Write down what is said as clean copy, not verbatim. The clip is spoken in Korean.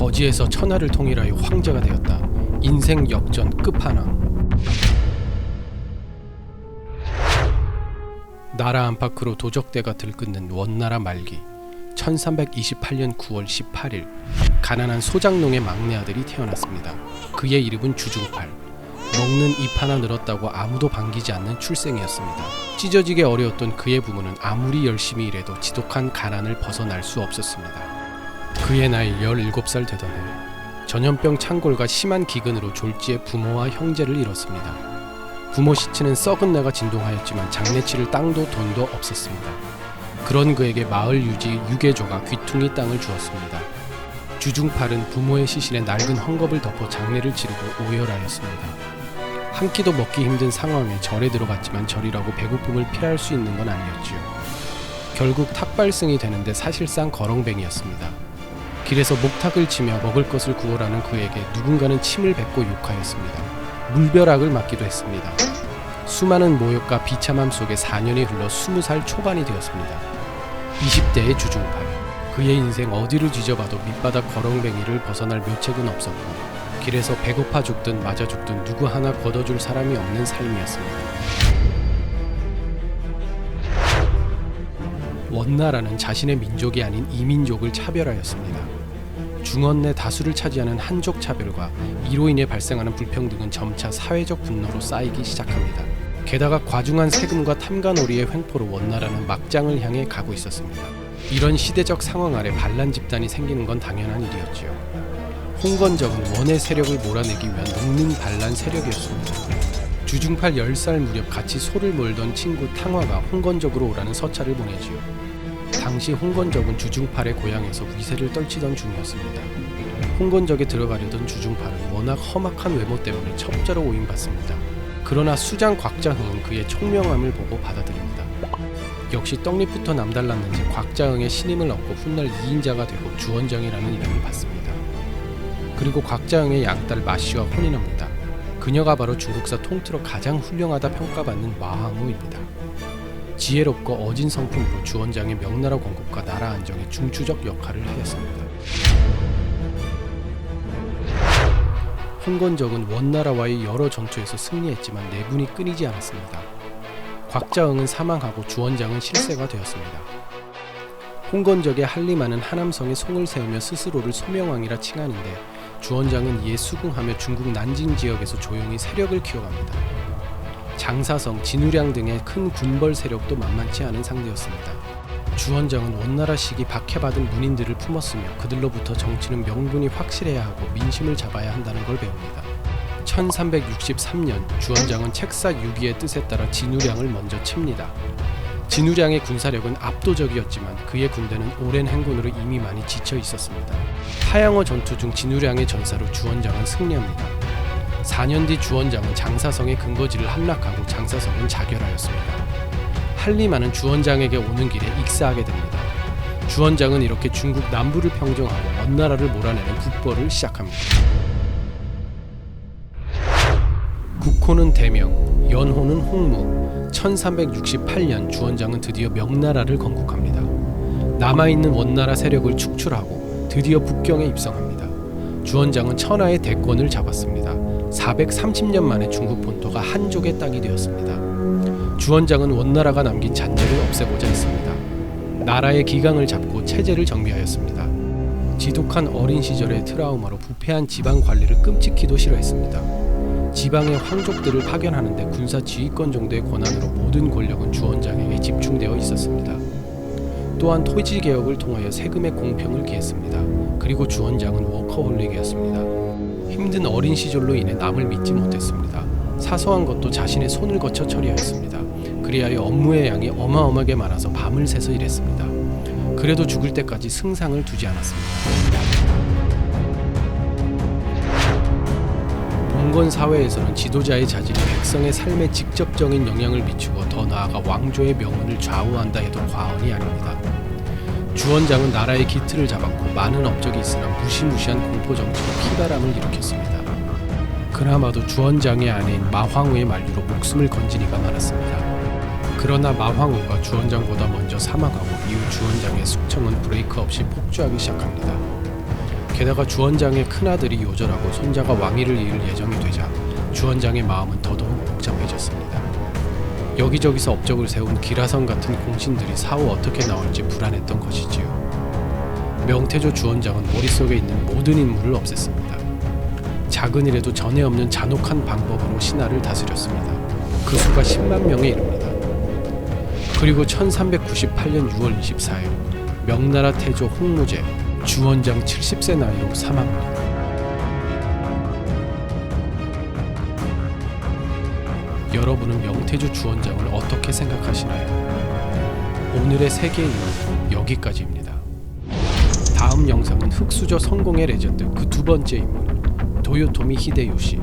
거지에서 천하를 통일하여 황제가 되었다. 인생 역전 끝판왕. 나라 안팎으로 도적대가 들끓는 원나라 말기 1328년 9월 18일 가난한 소장농의 막내 아들이 태어났습니다. 그의 이름은 주중팔. 먹는 입 하나 늘었다고 아무도 반기지 않는 출생이었습니다. 찢어지게 어려웠던 그의 부모는 아무리 열심히 일해도 지독한 가난을 벗어날 수 없었습니다. 그의 나이 17살 되던 해 전염병 창궐과 심한 기근으로 졸지에 부모와 형제를 잃었습니다. 부모 시체는 썩은 내가 진동하였지만 장례치를 땅도 돈도 없었습니다. 그런 그에게 마을 유지 유계조가 귀퉁이 땅을 주었습니다. 주중팔은 부모의 시신에 낡은 헝겊을 덮어 장례를 치르고 오열하였습니다. 한 끼도 먹기 힘든 상황에 절에 들어갔지만 절이라고 배고픔을 피할 수 있는 건 아니었지요. 결국 탁발승이 되는데 사실상 거렁뱅이였습니다. 길에서 목탁을 치며 먹을 것을 구하라는 그에게 누군가는 침을 뱉고 욕하였습니다. 물벼락을 맞기도 했습니다. 수많은 모욕과 비참함 속에 4년이 흘러 20살 초반이 되었습니다. 20대의 주중팔. 그의 인생 어디를 뒤져봐도 밑바닥 거렁뱅이를 벗어날 묘책은 없었고 길에서 배고파 죽든 맞아 죽든 누구 하나 걷어줄 사람이 없는 삶이었습니다. 원나라는 자신의 민족이 아닌 이민족을 차별하였습니다. 중원 내 다수를 차지하는 한족 차별과 이로 인해 발생하는 불평등은 점차 사회적 분노로 쌓이기 시작합니다. 게다가 과중한 세금과 탐관오리의 횡포로 원나라는 막장을 향해 가고 있었습니다. 이런 시대적 상황 아래 반란 집단이 생기는 건 당연한 일이었지요. 홍건적은 원의 세력을 몰아내기 위한 녹는 반란 세력이었습니다. 주중팔 10살 무렵 같이 소를 몰던 친구 탕화가 홍건적으로 오라는 서찰을 보내지요. 당시 홍건적은 주중팔의 고향에서 위세를 떨치던 중이었습니다. 홍건적에 들어가려던 주중팔은 워낙 험악한 외모 때문에 첩자로 오인받습니다. 그러나 수장 곽자흥은 그의 총명함을 보고 받아들입니다. 역시 떡잎부터 남달랐는지 곽자흥의 신임을 얻고 훗날 2인자가 되고 주원장이라는 이름을 받습니다. 그리고 곽자흥의 양딸 마씨와 혼인합니다. 그녀가 바로 중국사 통틀어 가장 훌륭하다 평가받는 마항우입니다. 지혜롭고 어진 성품으로 주원장의 명나라 건국과 나라 안정에 중추적 역할을 하였습니다. 홍건적은 원나라와의 여러 전투에서 승리했지만 내분이 끊이지 않았습니다. 곽자흥은 사망하고 주원장은 실세가 되었습니다. 홍건적의 한림하는 하남성에 송을 세우며 스스로를 소명왕이라 칭하는데 주원장은 이에 수긍하며 중국 난징 지역에서 조용히 세력을 키워갑니다. 장사성, 진우량 등의 큰 군벌 세력도 만만치 않은 상대였습니다. 주원장은 원나라 시기 박해받은 문인들을 품었으며 그들로부터 정치는 명분이 확실해야 하고 민심을 잡아야 한다는 걸 배웁니다. 1363년 주원장은 책사 유기의 뜻에 따라 진우량을 먼저 칩니다. 진우량의 군사력은 압도적이었지만 그의 군대는 오랜 행군으로 이미 많이 지쳐 있었습니다. 하양어 전투 중 진우량의 전사로 주원장은 승리합니다. 4년 뒤 주원장은 장사성의 근거지를 함락하고 장사성은 자결하였습니다. 한림하는 주원장에게 오는 길에 익사하게 됩니다. 주원장은 이렇게 중국 남부를 평정하고 원나라를 몰아내는 국보를 시작합니다. 국호는 대명, 연호는 홍무. 1368년 주원장은 드디어 명나라를 건국합니다. 남아있는 원나라 세력을 축출하고 드디어 북경에 입성합니다. 주원장은 천하의 대권을 잡았습니다. 430년 만에 중국 본토가 한족의 땅이 되었습니다. 주원장은 원나라가 남긴 잔재를 없애고자 했습니다. 나라의 기강을 잡고 체제를 정비하였습니다. 지독한 어린 시절의 트라우마로 부패한 지방 관리를 끔찍히도 싫어했습니다. 지방의 황족들을 파견하는데 군사 지휘권 정도의 권한으로 모든 권력은 주원장에게 집중되어 있었습니다. 또한 토지 개혁을 통하여 세금의 공평을 기했습니다. 그리고 주원장은 워커홀릭이었습니다. 힘든 어린 시절로 인해 남을 믿지 못했습니다. 사소한 것도 자신의 손을 거쳐 처리하였습니다. 그리하여 업무의 양이 어마어마하게 많아서 밤을 새서 일했습니다. 그래도 죽을 때까지 승상을 두지 않았습니다. 봉건 사회에서는 지도자의 자질이 백성의 삶에 직접적인 영향을 미치고 더 나아가 왕조의 명운을 좌우한다 해도 과언이 아닙니다. 주원장은 나라의 기틀을 잡았고 많은 업적이 있으나 무시무시한 공포정치로 피바람을 일으켰습니다. 그나마도 주원장의 아내인 마황우의 만류로 목숨을 건진 이가 많았습니다. 그러나 마황우가 주원장보다 먼저 사망하고 이후 주원장의 숙청은 브레이크 없이 폭주하기 시작합니다. 게다가 주원장의 큰아들이 요절하고 손자가 왕위를 이을 예정이 되자 주원장의 마음은 더더욱 복잡해졌습니다. 여기저기서 업적을 세운 기라성 같은 공신들이 사후 어떻게 나올지 불안했던 것이지요. 명태조 주원장은 머릿속에 있는 모든 인물을 없앴습니다. 작은 일에도 전에 없는 잔혹한 방법으로 신하를 다스렸습니다. 그 수가 10만 명에 이릅니다. 그리고 1398년 6월 24일 명나라 태조 홍무제 주원장 70세 나이로 사망합니다. 여러분은 명태조 주원장을 어떻게 생각하시나요? 오늘의 세계의 인물은 여기까지입니다. 다음 영상은 흙수저 성공의 레전드 그 두 번째 인물 도요토미 히데요시